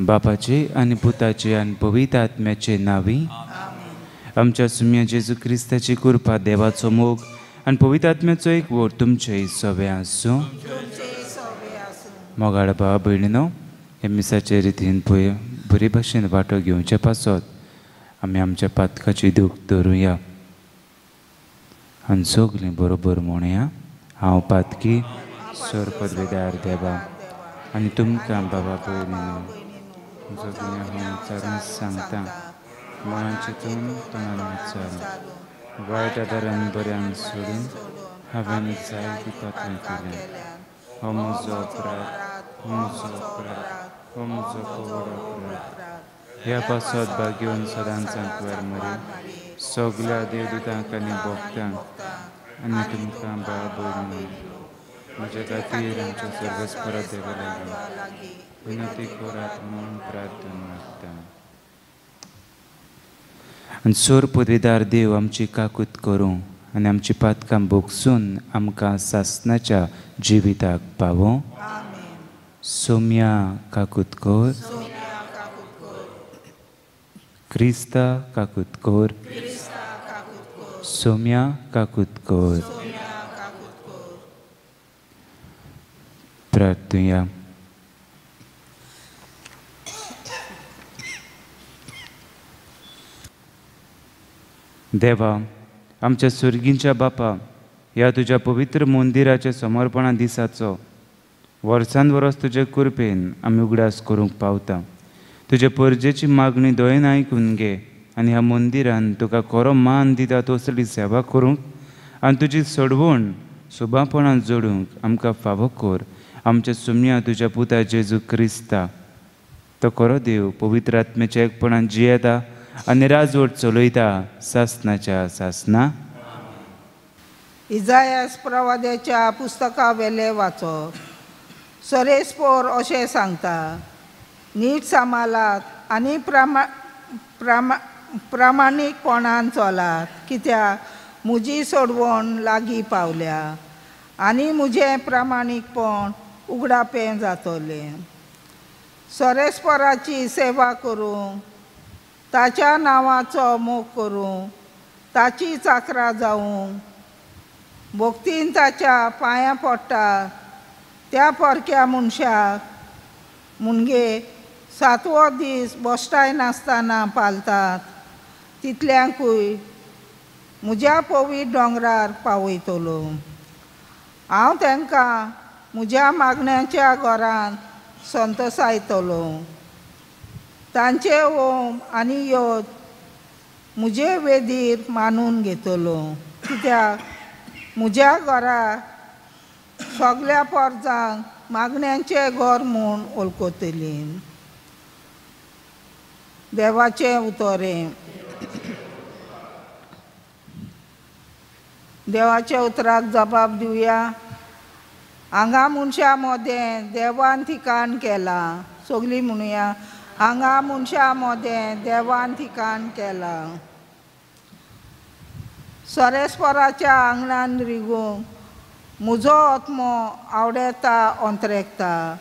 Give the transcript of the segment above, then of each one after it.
बापाचे आणि पुताचे आणि पवित्र आत्म्याचे नावी आमच्या सुम्या जेजू क्रिस्ताची कृपा देवाचो मोग आणि पवित्र आत्म्याचो एक वोट तुमचे सवे आसूं. मोगाळ भाव भयणीनो, हे मिसाचे रितीन बरे भाशेन वांटो घेवचे पासत आमी आमच्या पातकाची दूख धरुया आनी सगलीं बरोबर म्हणया. हांव पातकी सर पदवेदार देवा आनी तुमकां बाबा भयणीनो जगल्या हांव विचारून सांगता. मनान चिंतून तोंडान विचारून वायट आदारान बऱ्यांक सोडून हांवें जायती पातळी केल्या. हो म्हजो अपराध, हो म्हजो अपराध, हो म्हजो कवड अपराध. ह्या पासत भाग घेवन सदांच वेळ मरे सगल्या देवदूतांक आनी भक्तांक आनी तुमकां बाळ भयणीनो म्हज्या खातीर आमच्या सर्वस्परा देवा लागीं विनंती करात म्हूण प्रार्थना मागता. आनी सोर पदवेदार देव आमची काकूत करूं आनी आमची पातकां भोगसून आमकां सासणाच्या जिविताक पावो. सोम्या काकूत कर, क्रिस्ता काकूत कर, सोम्या काकूत कर. प्रार्थुया. देवा, आमच्या स्वर्गींच्या बापा, ह्या तुज्या पवित्र मंदिराच्या समर्पणा दिसाचो वर्सान वरस तुजे कृपेन आमी उगडास करूंक पावता. तुजे परजेची मागणी दयेन आयकून घे आनी ह्या मंदिरान तुका खरो मान दिता तसली सेवा करूंक आनी तुजी सडवण सुभापणान जोडूंक आमकां फावो कर. आमच्या सुम्या तुज्या पुता जेजू क्रिस्ता तो खरो देव पवित्र आत्म्याच्या एकपणान जियेता आनी राजवट चलयता सासणाच्या सासना. इजायास प्रवाद्याच्या पुस्तका वेले वाचो. सरेस्पोर अशें सांगता, नीट सांबाळात आनी प्रामाणीकपणान चलात, कित्याक म्हजी सोडवण लागीं पावल्या आनी म्हजें प्रामाणीकपण उगडापें जातलें. सरेस्पराची सेवा करूं, ताच्या नांवाचो मोग करूं, ताची चाकरां जावूं, भक्तीन ताच्या पांयां पडटा त्या परक्या मनशाक मुणगे 7वो दीस बसताय नासतना पालतात, तितल्यांकूय म्हज्या पवित्र दोंगरार पावयतलो. हांव तांकां म्हज्या मागण्यांच्या घरांत संतोसायतलो. तांचे ओम आनी योद म्हजे वेदीर मानून घेतलो, कित्याक म्हज्या घरा सगल्या परजांक मागण्यांचें घर म्हूण वळखतलीं. देवाचें उतोरें. देवाच्या उतराक जबाब दिवया. हांगा मनशा मदें देवान ठिकाण केलां. सगलीं म्हणुया, हांगा मनशा मदें देवान ठिकाण केलां. सरेस्पराच्या आंगणान रिगूंक म्हजो आत्मो आवडेता अंतरेकता.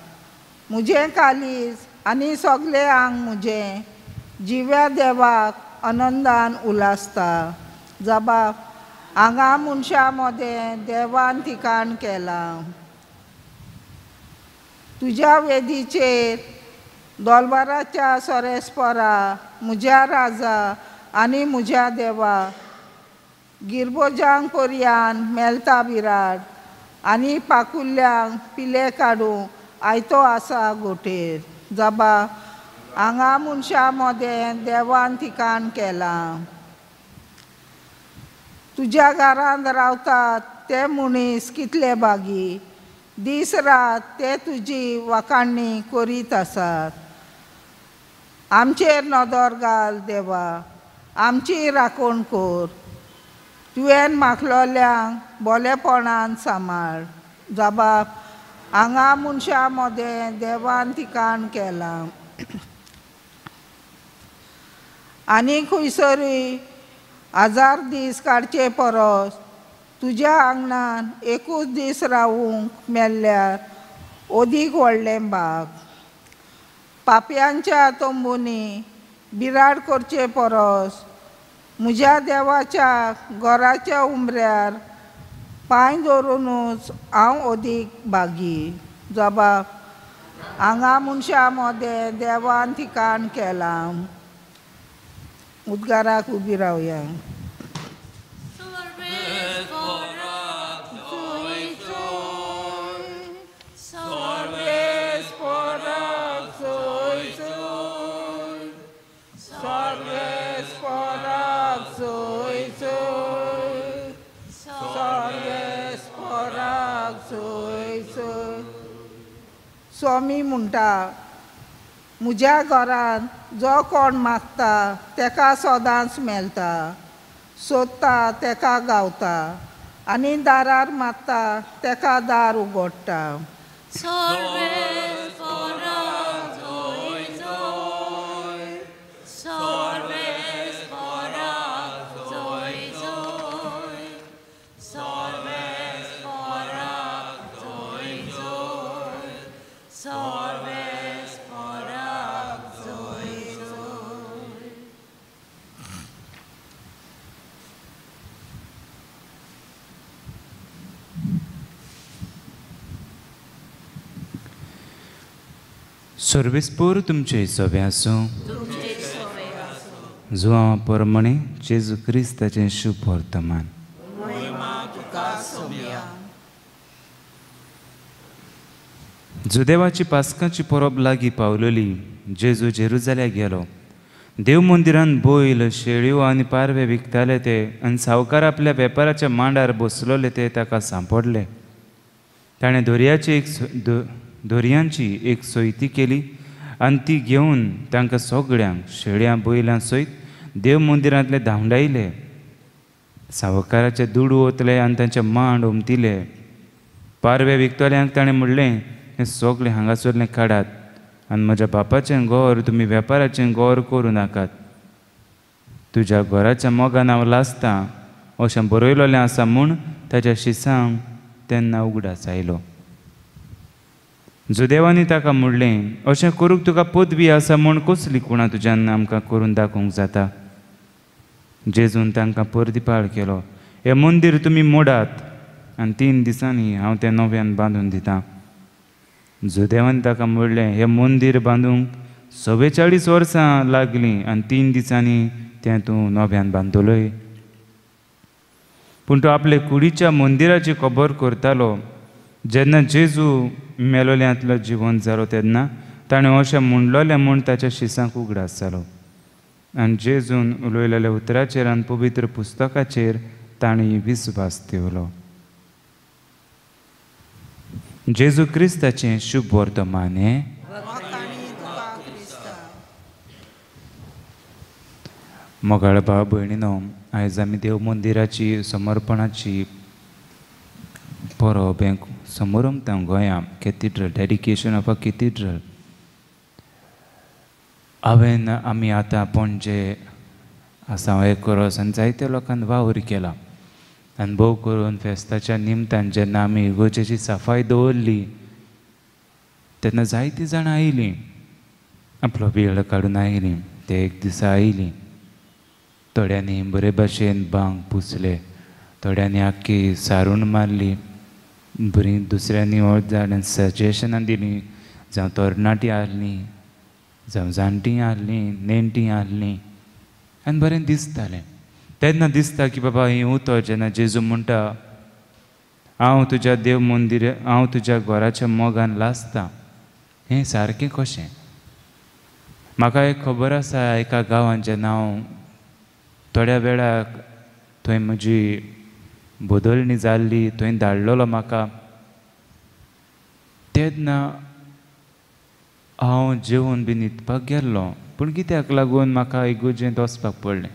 म्हजें कालीज आनी सगलें आंग म्हजें जिव्या देवाक आनंदान उलासता. जबाब, हांगा मनशा मदें देवान ठिकाण केलां. तुज्या वेदीचेर दोलबाराच्या सरेस्परा, म्हज्या राजा आनी म्हज्या देवा, गिरबोजांक पर्यान मेलता बिराड आनी पाकुल्ल्यांक पिले काडूं आयतो आसा गोटेर. जबाब, हांगा मनशा मदें देवान ठिकाण केलां. तुज्या घरांत रावतात ते मनीस कितले बागी, दीस रात ते तुजी वाखाणणी करीत आसात. आमचेर नदर घाल देवा, आमची राखण कर. तुवें मागलोल्यांक बोलेपणान सांबाळ. जबाब, हांगा मनशा मदें देवान ठिकाण केलां. आनी खंयसरूय 1000 दीस काडचे परस तुज्या आंगणान एकूच दीस रावूंक मेल्ल्यार ओदीक व्हडलें भाग. पापयांच्या तोंबुनी बिराड करचे परस म्हज्या देवाच्या घराच्या उमऱ्यार पांय दवरूनच हांव ओदीक भागी. जबाब, हांगा मनशा मोदें देवान ठिकाण केलां. उद्गाराक उबी रावया. स्वामी म्हणटा, म्हज्या घरान जो कोण मागता तेका सदांच मेळटा, सोदता तेका गावता, आनी दारार मारता तेका दार उगडटा. सर्वेस्पोर तुमचे सोबे आसूं. जुआं परमणे जेजू क्रिस्ताचें शुभ वर्तमान. जुदेवाची पास्काची परब लागीं पावलेली. जेजू जेरुजाल्याक गेलो. देव मंदिरान बैल, शेळयो आनी पारवे विकताले ते आनी सावकार आपल्या वेपाराच्या मांडार बसलोले ते ताका सांपडले. ताणें दोरयांची एक सोयती केली आनी ती घेवन तांकां सगळ्यांक शेळयां बैलां सयत देव मंदिरांतले धांवडायले. सावकाराचे दूड ओतले आनी तांचे मांड उमतिले. पारवे विकतल्यांक ताणें म्हणलें, हें सगळें हांगासरलें काडात आनी म्हज्या बापाचें घर तुमी वेपाराचें घर करूं नाकात. तुज्या घराच्या मोगान हांव लासतां अशें बरयलोलें आसा म्हूण ताच्या शिसांक तेन्ना उगडास आयलो. जुदेवानी ताका म्हणलें, अशें करूंक तुका पदवी आसा म्हूण कसली कुणां तुज्यान आमकां करून दाखोवंक जाता. जेजून तांकां परदिपाळ केलो. हें मंदीर तुमी मोडात आनी 3 दिसांनी हांव तें नव्यान बांदून दितां. जुदेवान ताका म्हणलें, हें मंदीर बांदूंक 44 वर्सां लागलीं आनी 3 दिसांनी तें तूं नव्यान बांदतलोय. पूण तो आपले कुडीच्या मंदिराची खबर करतालो. जेन्ना जेजू मेलोल्यांतलो जिवंत जालो तेन्ना ताणें अशें म्हणलोलें म्हूण ताच्या शिसांक उगडास जालो. आनी जेजून उलयलेल्या उतराचेर आनी पवित्र पुस्तकाचेर तांणी विस्वास दवरलो. जेजू क्रिस्ताचें शुभ वर्तमान. मोगाळ भाव भयणीनो, आयज आमी देव मंदिराची समर्पणाची परब हें समारंभ गोंयां कॅथिड्रल, डेडिकेशन ऑफ अ कॅथिड्रल. आमी आतां पणजे आसा हें करस आनी जायत्या लोकांनी वावर केला. आनी भोव करून फेस्ताच्या निमतान जेन्ना आमी इगोर्जेची सफाई दवरली तेन्ना जायतीं जाणां आयलीं, आपलो वेळ काडून आयलीं. ते एक दिसा आयलीं. थोड्यांनी बरे भाशेन भांग पुसले, थोड्यांनी आख्खी सारून मारली, बरीं दुसऱ्यांनी जाण सजेशनां दिलीं, जावं तरणाटीं आहलीं, जावं जाणटीं आहलीं, नेणटीं आहलीं, आनी बरें दिसतालें. तेन्ना दिसता की बाबा ही उतो जेन्ना जेजू म्हणटा, हांव तुज्या देव मंदीर, हांव तुज्या घराच्या मोगान लासतां, हें सारकें कशें. म्हाका एक खबर आसा, एका गांवांत जेन्ना हांव थोड्या वेळाक थंय म्हजी बदलणी जाल्ली, थंय धाडलोलो म्हाका, तेन्ना हांव जेवून बी न्हिदपाक गेल्लो. पूण कित्याक लागून म्हाका इगोर्जेंत वचपाक पडलें.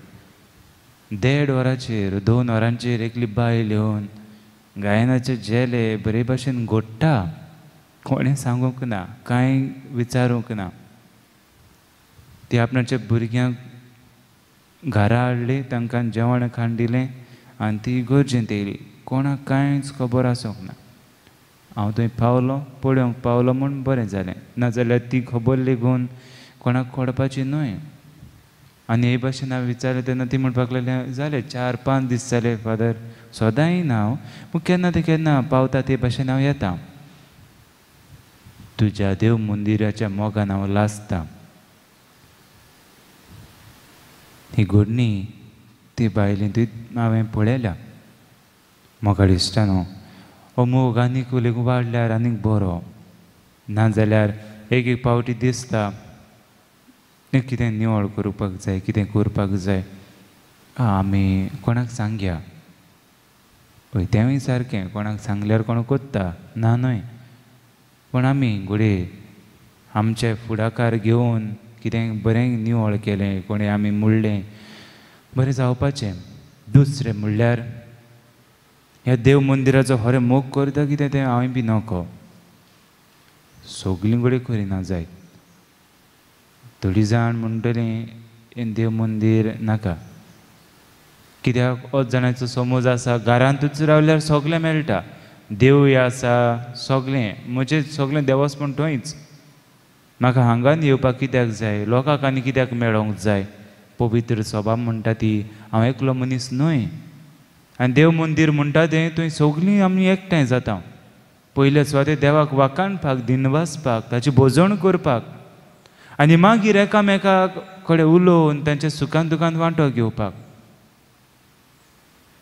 1.5 वरांचेर 2 वरांचेर एकली बायल येवन गायनाचे झेले बरे भाशेन घोट्टा. कोणें सांगूंक ना, कांय विचारूंक ना. ती आपणाच्या भुरग्यांक घरा हाडली, तांकां जेवण खाण दिलें आनी ती इगोर्जेंत येयली. कोणाक कांयच खबर आसूंक ना. हांव थंय पावलो, पळोवंक पावलो म्हूण बरें जालें, नाजाल्यार ती खबर लेगून कोणाक कळपाची न्हय. आनी हे भाशेन हांवें विचारलें तेन्ना ती म्हणपाक लागली जाले 4-5 दीस जाले फादर, सदां येयना हांव, पूण केन्ना ते केन्ना पावता ते भाशेन हांव येता. तुज्या देव मंदिराच्या मोगान हांव लासतां. ही घडणी ती बायली ती हांवें पळयल्या. म्हाका दिसता न्हू हो मोग आनीक लेगून वाडल्यार आनीक बरो. नाजाल्यार एक एक पावटी दिसता कितें निवळ करपाक जाय, कितें करपाक जाय, आमी कोणाक सांगया. हय तेंवूय सारकें, कोणाक सांगल्यार कोण कोत्ता ना न्हय. पूण आमी घोडये आमचे फुडाकार घेवन कितें बरें निवळ केलें, कोणें आमी मुडलें बरें जावपाचें. दुसरें म्हणल्यार ह्या देव मंदिराचो खरें मोग करता कितें तें हांवें बी नको. सगलीं घोडये करिना जायत. थोडीं जाण म्हणटलीं हें देव मंदीर नाका, कित्याक होच जाणांचो समज आसा घरांतूच रावल्यार सगलें मेळटा, देवूय आसा सगलें, म्हजें सगलें देवस्पण थंयच. म्हाका हांगान येवपाक कित्याक जाय, लोकांक आनी कित्याक मेळोंक जाय. पवित्र सभा म्हणटा ती हांव एकलो मनीस न्हय. आनी देव मंदीर म्हणटा तें थंय सगलीं आमी एकठांय जाता. पयले स्वाते देवाक वाखाणपाक, दिनवासपाक, ताची भोजवण करपाक, आनी मागीर एकामेकाक कडेन उलोवन तांच्या सुखान दुखान वांटो घेवपाक.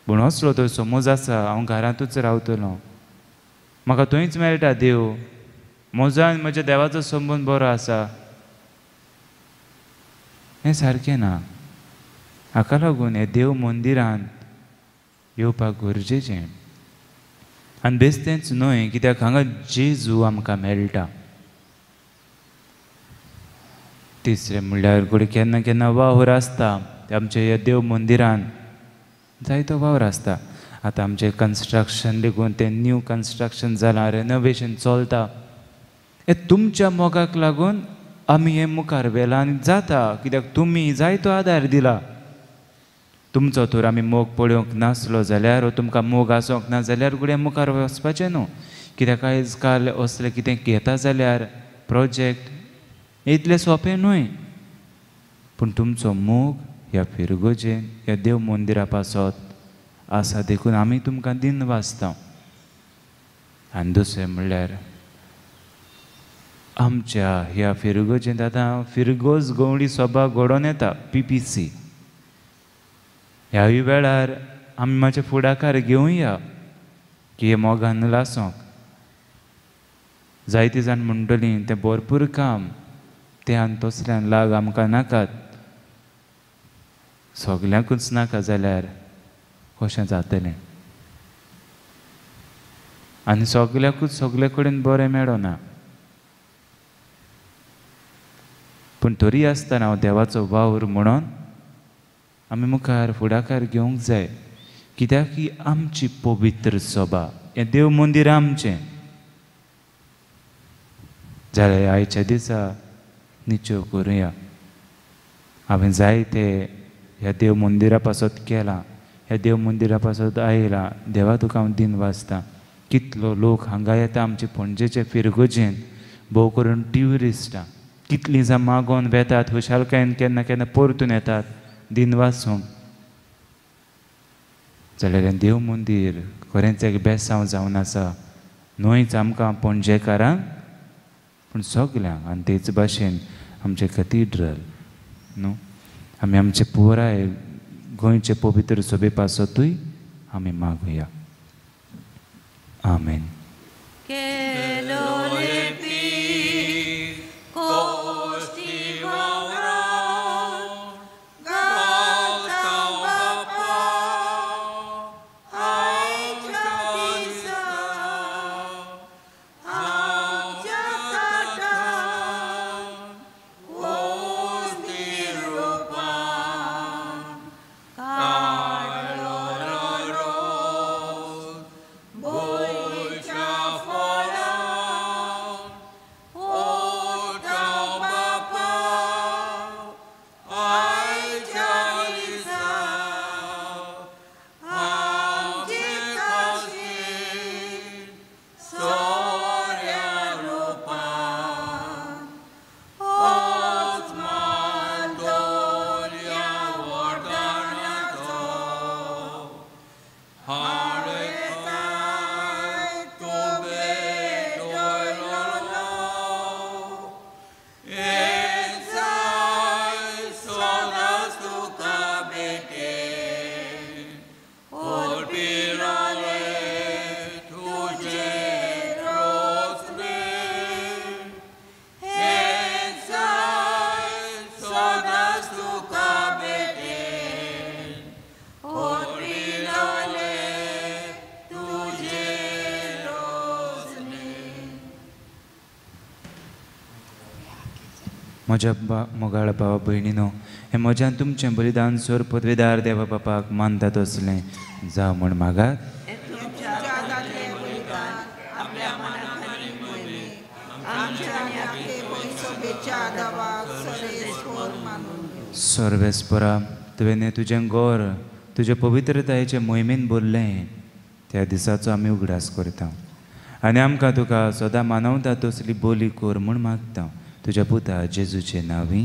पूण असलो तो समज आसा हांव घरांतूच रावतलों, म्हाका थंयच मेळटा देव, म्हजो आनी म्हज्या देवाचो संबंद बरो आसा, हें सारकें ना. हाका लागून हे देव मंदिरांत येवपाक गरजेचें. आनी बेश्टेंच न्हय, कित्याक हांगा जेजू आमकां मेळटा. तिसरें म्हणल्यार घोडी केन्ना केन्ना वावर आसता आमच्या ह्या देव मंदिरान, जायतो वावर आसता. आतां आमचें कन्स्ट्रक्शन लेगून तें न्यू कन्स्ट्रक्शन जालां, रेनोवेशन चलता. हें तुमच्या मोगाक लागून आमी हें मुखार व्हेलां आनी जाता, कित्याक तुमी जायतो आदार दिला. तुमचो तर आमी मोग पळोवंक नासलो जाल्यार, वो तुमकां मोग आसोंक ना जाल्यार घोडी मुखार वचपाचें न्हू. कित्याक आयज काल असलें कितें घेता जाल्यार प्रोजेक्ट इतलें सोंपें न्हय. पूण तुमचो मोग ह्या फिरगोजेन ह्या देव मंदिरा पासत आसा देखून आमी तुमकां दिन वाचता. आनी दुसरें म्हणल्यार आमच्या ह्या फिरगोजेंत आतां फिरगोज गवळी सभा घडोवन येता, PPC. ह्याय वेळार आमी मातशे फुडाकार घेवया की हे मोगान लासोंक. जायतीं जाण म्हणटलीं तें भरपूर काम, तें आनी तसल्यान लाग आमकां नाकात. सगल्यांकूच नाका जाल्यार कशें जातलें. आनी सगल्याकूच सगले कडेन बरें मेळना. पूण तरी आसतना हांव देवाचो वावर म्हणून आमी मुखार फुडाकार घेवंक जाय. कित्याक ही आमची पवित्र सभा, हें देव मंदीर आमचें. जाल्यार आयच्या दिसा निच्यो करुया. हांवें जायते ह्या देव मंदिरा पासत केलां, ह्या देव मंदिरा पासत आयलां. देवा तुका हांव दिन वाचतां. कितलो लोक हांगा येता आमचे पणजेचे फिरगोजेन, भोव करून ट्युरिस्टां. कितलीं जाण मागोन वेतात, खुशालकायेन केन्ना केन्ना परतून येतात दिन वाचूंक. जाल्यार हें देव मंदीर खरेंच एक बेसांव जावन आसा, न्हयच आमकां पणजेकारांक पूण सगल्यांक. आनी तेच भाशेन आमचें कॅथिड्रल न्हू, आमी आमचे पुराय गोंयचे पवित्र सभे पासतूय आमी मागुया. आमेन. म्हज्या मोगाळ भावा भयणीनो, हें म्हज्यान तुमचें बलिदान सोर पदवेदार देवा बापाक मानतात असलें जावं म्हण मागात. सर्वेस्परा तुवें तुजें गोर तुजे पवित्रतायेचे मोहिमेन भरलें त्या दिसाचो आमी उगडास करता आनी आमकां तुका सदां मानवता तसली बोली कोर म्हूण मागता तुज्या पुता जेजूचे नांवी.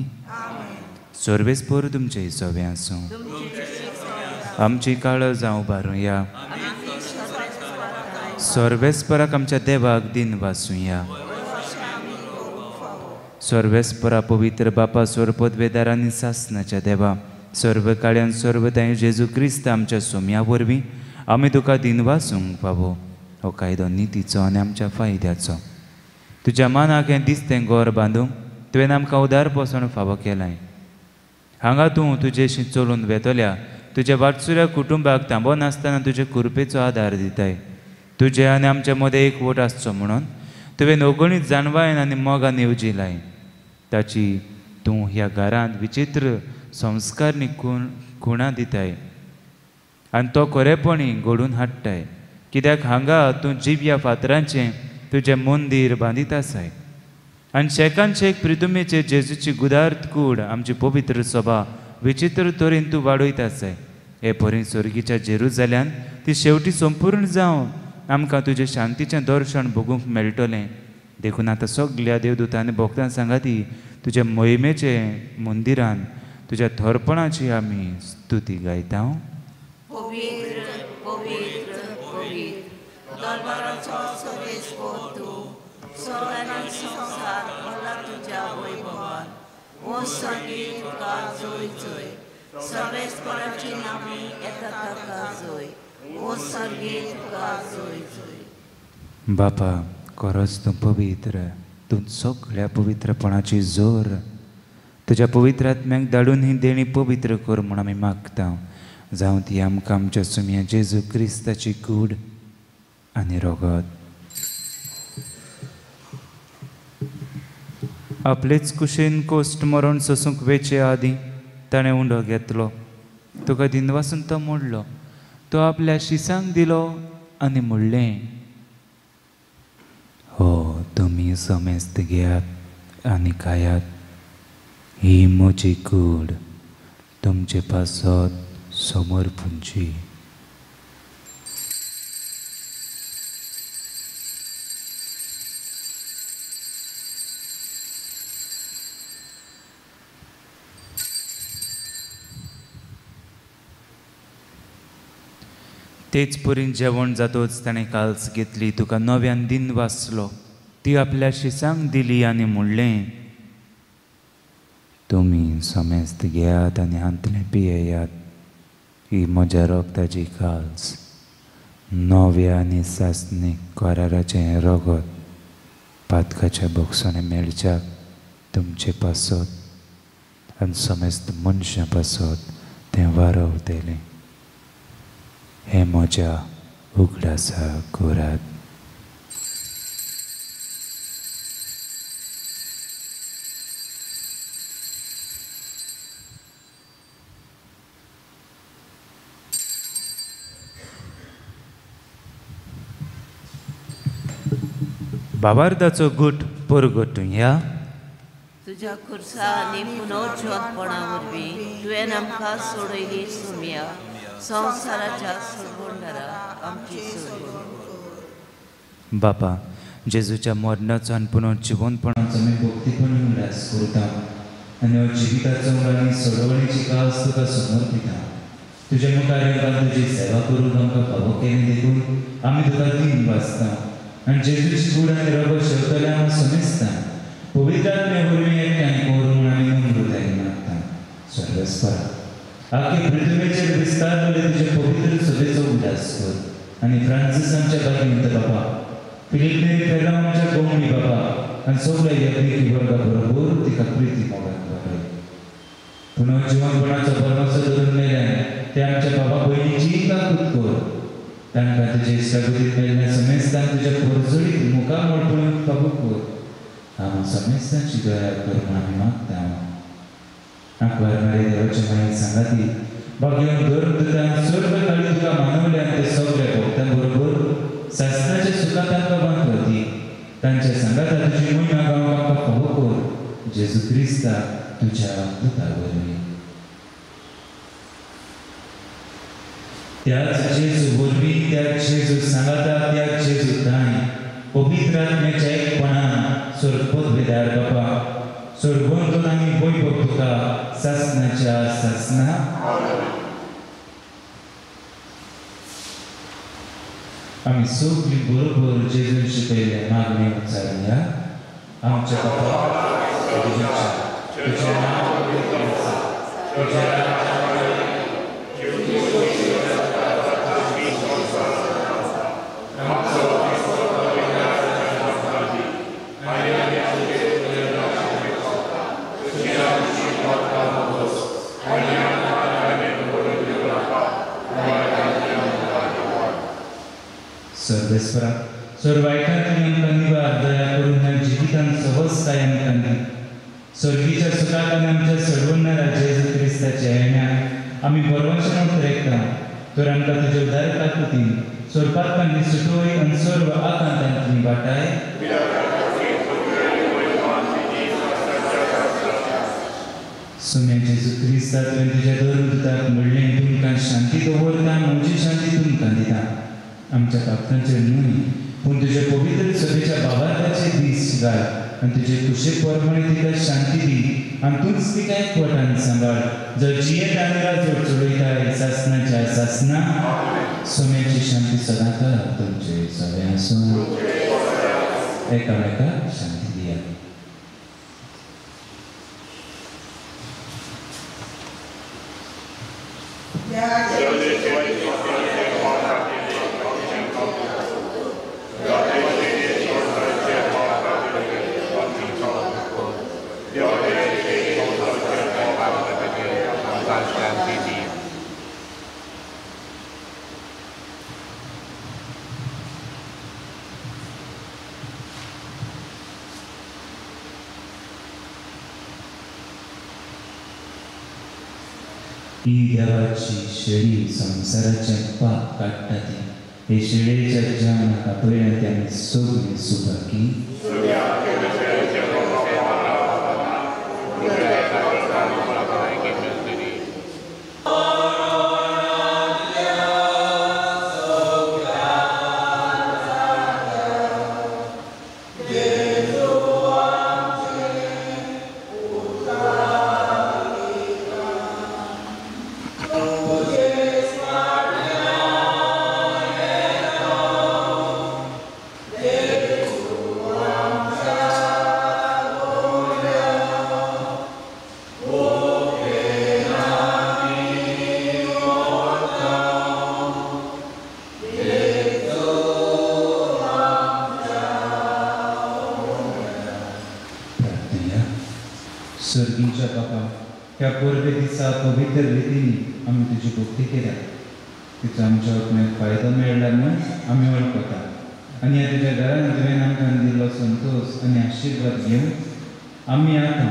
सर्वेस्पर तुमचे हिसोबें आसूं. आमची काळज जावं बारूया. सर्वेस्पराक आमच्या देवाक दिन वासूया. सर्वेस्परा पवित्र बापा स्वर पदवेदार आनी सासनाच्या देवा सर्व काळ्यान सर्व ताई जेजू क्रिस्त आमच्या सोम्या वरवीं आमी तुका दिनवासूंक पावो. हो कायदो नितीचो आनी आमच्या फायद्याचो. तुज्या मानाक हें दिसतें गोर बांदूंक तुवें आमकां उदार पोसण फावो केलाय. हांगा तूं तुजेशी चलून वेतल्या तुज्या वाटसुऱ्या कुटुंबाक थांबो नासतना तुजे कृपेचो आदार दिताय. तुजे आनी आमचे मदें एकवट आसचो म्हणून तुवें नोगणीत जाणवायन आनी मोगान येवजिलाय. ताची तूं ह्या घरांत विचित्र संस्कारनी खुणां दिताय आनी तो खरेपणी घडून हाडटाय. कित्याक हांगा तूं जिव्या फातरांचें तुजें मंदीर बांदीत आसाय आनी शेकान शेक प्रितुमेचे जेजूची गुदार्थ कूड आमची पवित्र सभा विचित्र तरेन तूं वाडयत आसाय. हे परी सर्गीच्या जेरुजाल्यान ती शेवटी संपूर्ण जावन आमकां तुजें शांतीचें दर्शन भोगूंक मेळटलें. देखून आतां सगळ्या देवदूतांनी भोगतां सांगाती तुज्या मोहिमेचे मंदिरान तुज्या थरपणाची आमी स्तुती गायता. बापा खरोच तूं पवित्र. तूं सगळ्या पवित्रपणाची जोर तुज्या पवित्र आत्म्याक धाडून ही देणी पवित्र कर म्हूण आमी मागता. जावं ती आमकां आमच्या सुम्या जेजू क्रिस्ताची कूड आनी रगत. आपलेच कुशेन कोश्ट मरण सोसूंक वेचे आदीं ताणें उंडो घेतलो. तुका दिनवासून तो मोडलो. तो आपल्या शिसांक दिलो आनी म्हणलें, हो तुमी समेस्त घेयात आनी खायात. ही म्हजी कूड तुमचे पासत समर्पणची. तेच परीन जेवण जातोच ताणें काल्स घेतली. तुका नव्यान दिन वाचलो. ती आपल्या शिसांक दिली आनी म्हणलें, तुमी समेस्त घेयात आनी हांतलें पियेयात. ही म्हज्या रोगताची काल्स नव्या आनी सासणीक कराराचें रगत पातकाच्या बोक्सांनी मेळच्याक तुमचे पासत आनी समेस्त मनशां पासत तें वारवतलें. हे म्हज्या उगडासा करात. बाबार्दाचो गुट परगटुया. तुज्या खुर्सा आनी पुनर्जीवनपणा वरवीं तुवें आमकां सोडयली सुम्या संवसाराच्या सुरगोंडारा आमची सोडून. बापा जेजूच्या मरणाचो आनी पुनर्जीवनपणाचो आमी भक्तीपणी उल्हास करता आनी जिविताचो आनी सोडवणेची कास तुका समर्पिता. तुज्या मुखार येवपाक तुजी सेवा करूंक आमकां फावो केलें देखून आमी तुका दिन वाचता आनी जेजूची कूड आनी रगत शेवतल्या आमी समेजता. पवित्र आत्म्या वरवीं एकठांय कर म्हूण आमी नम्रतायेन मागता. सर्वेस्परा आख्खे पृथ्वीचेर विस्तारलेले तुजे पवित्र सभेचो उल्हास कर आनी फ्रांसीस आमच्या बाकींत बापा, फिलीप नेरी फेर्रा आमच्या कोमणी बापा आनी सगळ्या यत्निकी वर्गा बरोबर तिका प्रिती मोगान वापरय. पुनर्जीवनपणाचो भरवसो धरून मेल्यान ते आमच्या बाबा भयणीची काकूत कर. तांकां तुजे इश्टागतींत मेल्ल्या समेस्तान तुज्या परजडीत मुखार मळपणूक फावो कर हांव समेस्तांची दया करून आमी मागता आंकवारणारे देवाच्या मागीर सांगाती भाग्यवन धरून तुका सर्व काळी तुका मानवल्यान ते सगळे भक्तां बरोबर सासणाच्या सुखात तांकां बांधवती तांच्या संगाता तुजी महिमा गांव आमकां फावो कर जेजू क्रिस्ता तुज्या पुता वरवीं त्याच जेजू वरवीं त्याच जेजू सांगाता त्याच जेजू दान पवित्र आत्म्याच्या एकपणान स्वर्गपदवेदार बापा स्वर्गोंतून आमी वैभव तुका सासणाच्या सासना आमी सगळीं बरोबर जेजून शिकयले मागणे उच्चारया आमच्या बापा तुजें नांव पवित्र आसा तुजें सर्वेस्परा सर्वायकान तुमी आमकां निवार दया करून ह्या जिवितांत सहज कायम कांदी स्वर्गीच्या सुखात आनी आमच्या सडवणाऱ्या जेजू क्रिस्ताच्या येण्याक आमी परमेश्वरान उतरयता तर आमकां तुज्या उदार काकुतीन स्वर्गांतल्यान सुटोय आनी सर्व आकांतांत तुमी वाटाय सुम्या जेजू क्रिस्ता तुवें तुज्या धर्मदूताक म्हणलें तुमकां शांती दवरता म्हजी शांती तुमकां दिता आमच्या पापतांचेर न्हय पूण तुज्या पवित्र सभेच्या बाबाताचे दीस घाल आनी तुजे खुशे परमणे तिका शांती दी आनी तूंच तिका एकवटान सांबाळ जर जियेंत आनी राजवट चलयताय सासणाच्या सासना सोम्याची शांती सदांकाळ तुमचे सगळे आसूं एकामेकाक शांती दिया ही देवाची शेळी संसाराचे पाप काडटा ती हे शेळेच्या जेवणाक आपयल्या ते आमी सगळीं सुभागी सर्गीच्या बापा ह्या परबे दिसा पवित्र रितींनी आमी तुजी भक्ती केल्या तिचो आमच्या आत्म्याक फायदो मेळ्ळा म्हूण आमी वळखता आनी ह्या तुज्या घरान तुवें आमकां दिल्लो संतोश आनी आशिर्वाद घेवन आमी आतां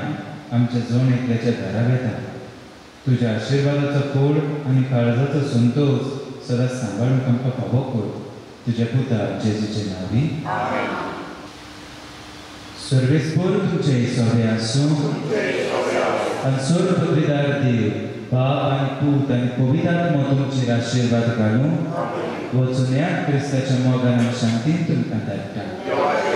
आमच्या जण एकल्याच्या घरा वेता तुज्या आशिर्वादाचो कोड आनी काळजाचो संतोश सदांच सांबाळून आमकां फावो कर तुज्या पुता जेजूचे नांवी सर्वेस्पर तुमचे सगळे आसूं आनी सर्व पदवीदार देव बाप आनी पूत आनी पवित्र आत्मा तुमचेर आशिर्वाद घालून वचून ह्या क्रिस्ताच्या मोगान शांतीन तुमकां धाडटा